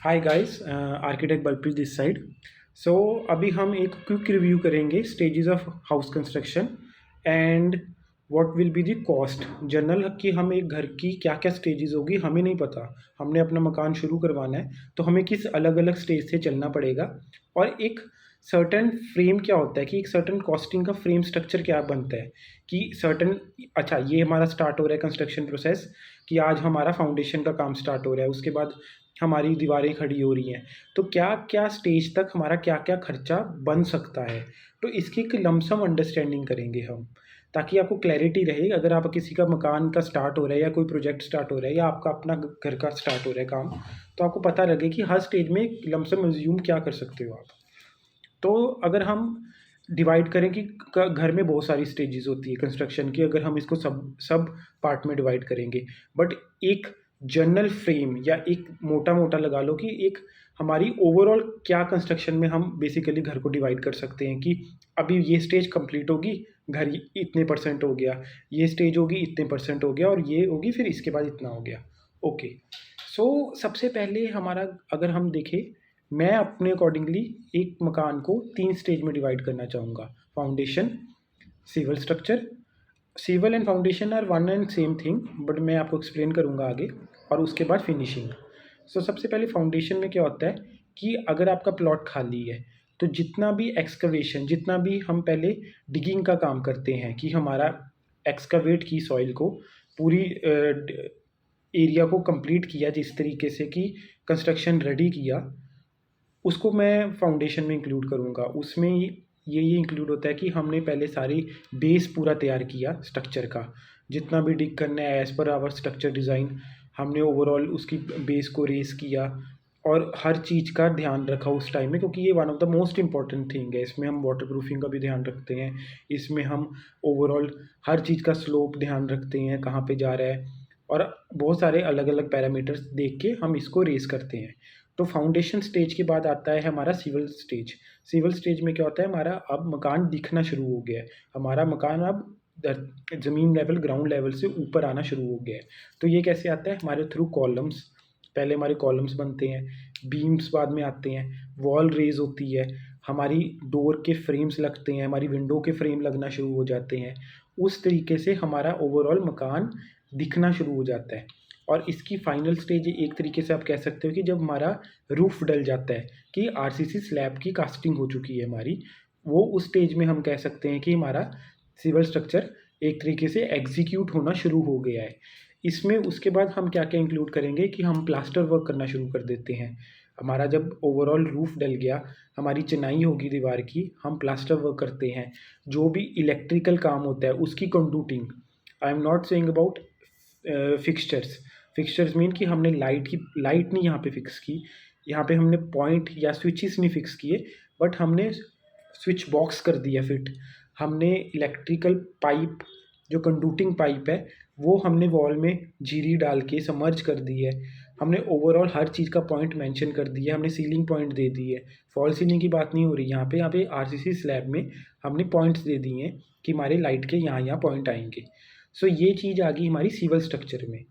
Hi guys, architect Balpreet this side. So अभी हम एक क्विक रिव्यू करेंगे stages of house construction and what will be the cost. General कि हम एक घर की क्या क्या स्टेजेस होगी हमें नहीं पता। हमने अपना मकान शुरू करवाना है तो हमें किस अलग अलग स्टेज से चलना पड़ेगा, और एक सर्टन फ्रेम क्या होता है कि एक सर्टन कॉस्टिंग का फ्रेम स्ट्रक्चर क्या बनता है कि सर्टन। अच्छा, ये हमारा स्टार्ट हो रहा है कंस्ट्रक्शन प्रोसेस कि आज हमारा फाउंडेशन का काम स्टार्ट हो रहा है, उसके बाद हमारी दीवारें खड़ी हो रही हैं, तो क्या क्या स्टेज तक हमारा क्या क्या खर्चा बन सकता है। तो इसकी एक लमसम अंडरस्टैंडिंग करेंगे हम, ताकि आपको क्लैरिटी रहे। अगर आप किसी का मकान का स्टार्ट हो रहा है या कोई प्रोजेक्ट स्टार्ट हो रहा है या आपका अपना घर का स्टार्ट हो रहा है काम, तो आपको पता लगे कि हर स्टेज में लमसम एज्यूम क्या कर सकते हो आप। तो अगर हम डिवाइड करें कि घर में बहुत सारी स्टेजेस होती है कंस्ट्रक्शन की, अगर हम इसको सब सब पार्ट में डिवाइड करेंगे, बट एक जनरल फ्रेम या एक मोटा मोटा लगा लो कि एक हमारी ओवरऑल क्या कंस्ट्रक्शन में हम बेसिकली घर को डिवाइड कर सकते हैं कि अभी ये स्टेज कंप्लीट होगी, घर इतने परसेंट हो गया, ये स्टेज होगी इतने परसेंट हो गया, और ये होगी फिर इसके बाद इतना हो गया। ओके, सो सबसे पहले हमारा अगर हम देखें, मैं अपने अकॉर्डिंगली एक मकान को 3 स्टेज में डिवाइड करना चाहूँगा। Foundation, civil structure. Civil and foundation are one and same thing, but मैं आपको एक्सप्लेन करूँगा आगे, और उसके बाद फिनिशिंग। सो सबसे पहले फाउंडेशन में क्या होता है कि अगर आपका प्लॉट खाली है तो जितना भी एक्सकवेशन, जितना भी हम पहले डिगिंग का काम करते हैं कि हमारा एक्सकवेट की सॉइल को पूरी एरिया को कंप्लीट किया, जिस तरीके से कि कंस्ट्रक्शन रेडी किया, उसको मैं फाउंडेशन में इंक्लूड करूँगा। उसमें ये इंक्लूड होता है कि हमने पहले सारी बेस पूरा तैयार किया स्ट्रक्चर का, जितना भी डिग करना है as per hour structure design, हमने ओवरऑल उसकी बेस को रेस किया और हर चीज़ का ध्यान रखा उस टाइम में, क्योंकि ये one of the most important thing है। इसमें हम वाटर प्रूफिंग का भी ध्यान रखते हैं, इसमें हम ओवरऑल हर चीज़ का स्लोप ध्यान रखते हैं कहाँ पे जा रहा है, और बहुत सारे अलग अलग पैरामीटर्स देख के हम इसको रेस करते हैं। तो फाउंडेशन स्टेज के बाद आता है हमारा सिविल स्टेज। सिविल स्टेज में क्या होता है, हमारा अब मकान दिखना शुरू हो गया है, हमारा मकान अब ज़मीन लेवल, ग्राउंड लेवल से ऊपर आना शुरू हो गया है। तो ये कैसे आता है, हमारे थ्रू कॉलम्स। पहले हमारे कॉलम्स बनते हैं, बीम्स बाद में आते हैं, वॉल रेज होती है, हमारी डोर के फ्रेम्स लगते हैं, हमारी विंडो के फ्रेम लगना शुरू हो जाते हैं। उस तरीके से हमारा ओवरऑल मकान दिखना शुरू हो जाता है। और इसकी फाइनल स्टेज एक तरीके से आप कह सकते हो कि जब हमारा रूफ डल जाता है, कि आरसीसी स्लैब की कास्टिंग हो चुकी है हमारी, वो उस स्टेज में हम कह सकते हैं कि हमारा सिविल स्ट्रक्चर एक तरीके से एग्जीक्यूट होना शुरू हो गया है। इसमें उसके बाद हम क्या क्या इंक्लूड करेंगे कि हम प्लास्टर वर्क करना शुरू कर देते हैं। हमारा जब ओवरऑल रूफ डल गया, हमारी चिनाई होगी दीवार की, हम प्लास्टर वर्क करते हैं। जो भी इलेक्ट्रिकल काम होता है उसकी conduiting, I am not saying about fixtures. Fixtures mean कि हमने लाइट नहीं यहाँ पे फिक्स की, यहाँ पे हमने पॉइंट या स्विचेस नहीं फिक्स किए, बट हमने स्विच बॉक्स कर दिया फिट। हमने इलेक्ट्रिकल पाइप, जो कंडूटिंग पाइप है, वो हमने वॉल में जीरी डाल के समर्ज कर दी है। हमने ओवरऑल हर चीज़ का पॉइंट मेंशन कर दिया, हमने सीलिंग पॉइंट दे दी है। फॉल सीलिंग की बात नहीं हो रही यहाँ पे आरसीसी स्लैब में हमने पॉइंट्स दे दिए हैं कि हमारे लाइट के यहाँ पॉइंट आएंगे। सो ये चीज़ आ गई हमारी सिविल स्ट्रक्चर में।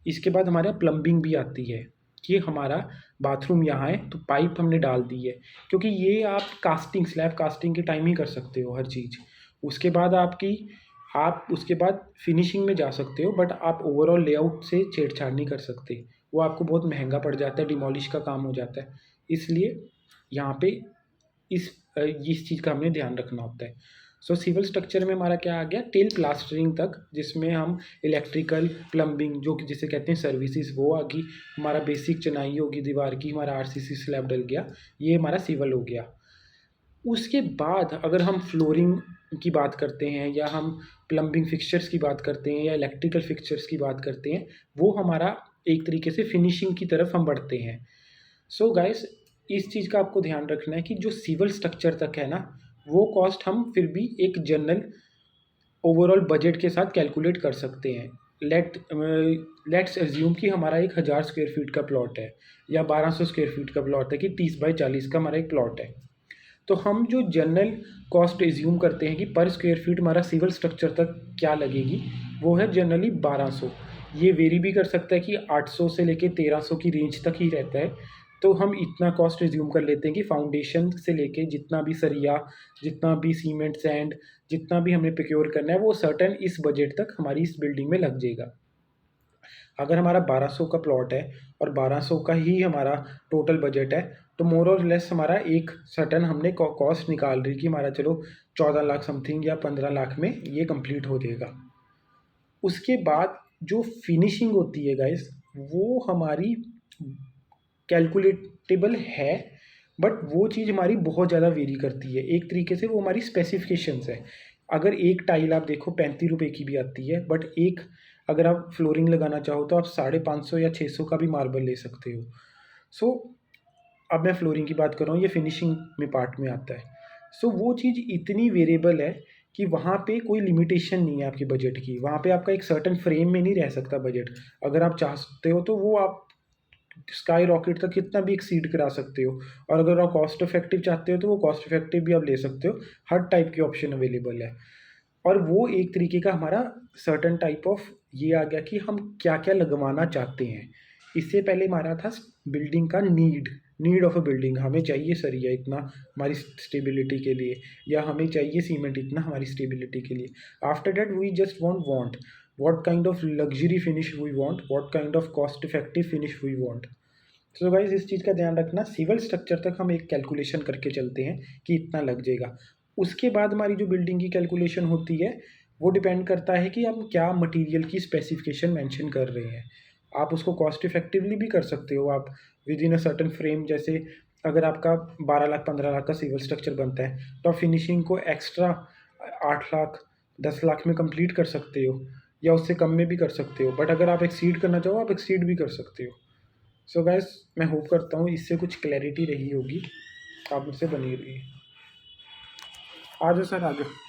इसके बाद हमारा प्लम्बिंग भी आती है कि हमारा बाथरूम यहाँ है तो पाइप हमने डाल दी है, क्योंकि ये आप कास्टिंग, स्लैब कास्टिंग के टाइम ही कर सकते हो हर चीज़। उसके बाद आप उसके बाद फिनिशिंग में जा सकते हो, बट आप ओवरऑल लेआउट से छेड़छाड़ नहीं कर सकते, वो आपको बहुत महंगा पड़ जाता है, डिमोलिश का काम हो जाता है। इसलिए यहाँ पे इस चीज़ का हमें ध्यान रखना होता है। सो सिविल स्ट्रक्चर में हमारा क्या आ गया, टेल प्लास्टरिंग तक, जिसमें हम इलेक्ट्रिकल, प्लम्बिंग, जो कि जिसे कहते हैं सर्विसेज, वो आ गई। हमारा बेसिक चिनाई होगी दीवार की, हमारा आरसीसी स्लैब डल गया, ये हमारा सिविल हो गया। उसके बाद अगर हम फ्लोरिंग की बात करते हैं, या हम प्लम्बिंग फिक्सचर्स की बात करते हैं, या इलेक्ट्रिकल फिक्सचर्स की बात करते हैं, वो हमारा एक तरीके से फिनिशिंग की तरफ हम बढ़ते हैं। सो गाइस, इस चीज़ का आपको ध्यान रखना है कि जो सिविल स्ट्रक्चर तक है ना, वो कॉस्ट हम फिर भी एक जनरल ओवरऑल बजट के साथ कैलकुलेट कर सकते हैं। लेट्स एज्यूम कि हमारा एक 1000 स्क्वायर फीट का प्लॉट है, या 1200 स्क्वायर फीट का प्लॉट है, कि 30 बाई 40 का हमारा एक प्लॉट है। तो हम जो जनरल कॉस्ट एज्यूम करते हैं कि पर स्क्वायर फीट हमारा सिविल स्ट्रक्चर तक क्या लगेगी, वो है जनरली 1200। ये वेरी भी कर सकता है कि 800 से लेके 1300 की रेंज तक ही रहता है, तो हम इतना कॉस्ट रिज्यूम कर लेते हैं कि फाउंडेशन से लेके जितना भी सरिया, जितना भी सीमेंट, सैंड, जितना भी हमें प्रोक्योर करना है वो सर्टेन इस बजट तक हमारी इस बिल्डिंग में लग जाएगा। अगर हमारा 1200 का प्लॉट है और 1200 का ही हमारा टोटल बजट है, तो मोर और लेस हमारा एक सर्टेन हमने कॉस्ट निकाल रही कि हमारा चलो 14 लाख समथिंग या 15 लाख में ये कंप्लीट हो जाएगा। उसके बाद जो फिनिशिंग होती है गाइस, वो हमारी कैलकुलेटेबल है, बट वो चीज़ हमारी बहुत ज़्यादा वेरी करती है। एक तरीके से वो हमारी स्पेसिफिकेशंस है। अगर एक टाइल आप देखो 35 रुपये की भी आती है, बट एक अगर आप फ्लोरिंग लगाना चाहो तो आप 550 या 600 का भी मार्बल ले सकते हो। सो अब मैं फ्लोरिंग की बात कर रहा हूँ, ये फिनिशिंग में पार्ट में आता है। सो वो चीज़ इतनी वेरिएबल है कि वहाँ पे कोई लिमिटेशन नहीं है आपके बजट की। वहाँ पे आपका एक सर्टेन फ्रेम में नहीं रह सकता बजट। अगर आप चाहते हो तो वो आप स्काई रॉकेट तक कितना भी एक्सीड करा सकते हो, और अगर आप कॉस्ट इफेक्टिव चाहते हो तो वो कॉस्ट इफेक्टिव भी आप ले सकते हो। हर टाइप के ऑप्शन अवेलेबल है। और वो एक तरीके का हमारा सर्टेन टाइप ऑफ ये आ गया कि हम क्या क्या लगवाना चाहते हैं। इससे पहले हमारा था बिल्डिंग का नीड ऑफ अ बिल्डिंग, हमें चाहिए सरिया इतना हमारी स्टेबिलिटी के लिए, या हमें चाहिए सीमेंट इतना हमारी स्टेबिलिटी के लिए। After that we just want what kind of luxury finish we want, what kind of cost effective finish we want. So guys इस चीज़ का ध्यान रखना, सिविल स्ट्रक्चर तक हम एक कैलकुलेशन करके चलते हैं कि इतना लग जाएगा। उसके बाद हमारी जो बिल्डिंग की कैलकुलेशन होती है वो डिपेंड करता है कि हम क्या मटेरियल की स्पेसिफिकेशन मेंशन कर रहे हैं। आप उसको कॉस्ट इफेक्टिवली भी कर सकते हो, आप with in a certain frame. जैसे अगर आपका 12 लाख 15 लाख का सिविल स्ट्रक्चर बनता है तो आप फिनिशिंग को एक्स्ट्रा 8 लाख 10 लाख में कंप्लीट कर सकते हो, या उससे कम में भी कर सकते हो। बट अगर आप एक्सीड करना चाहो आप एक्सीड भी कर सकते हो। सो गाइस मैं होप करता हूँ इससे कुछ क्लैरिटी रही होगी, आप मुझसे बनी रही। आ जाओ सर, आ जाओ।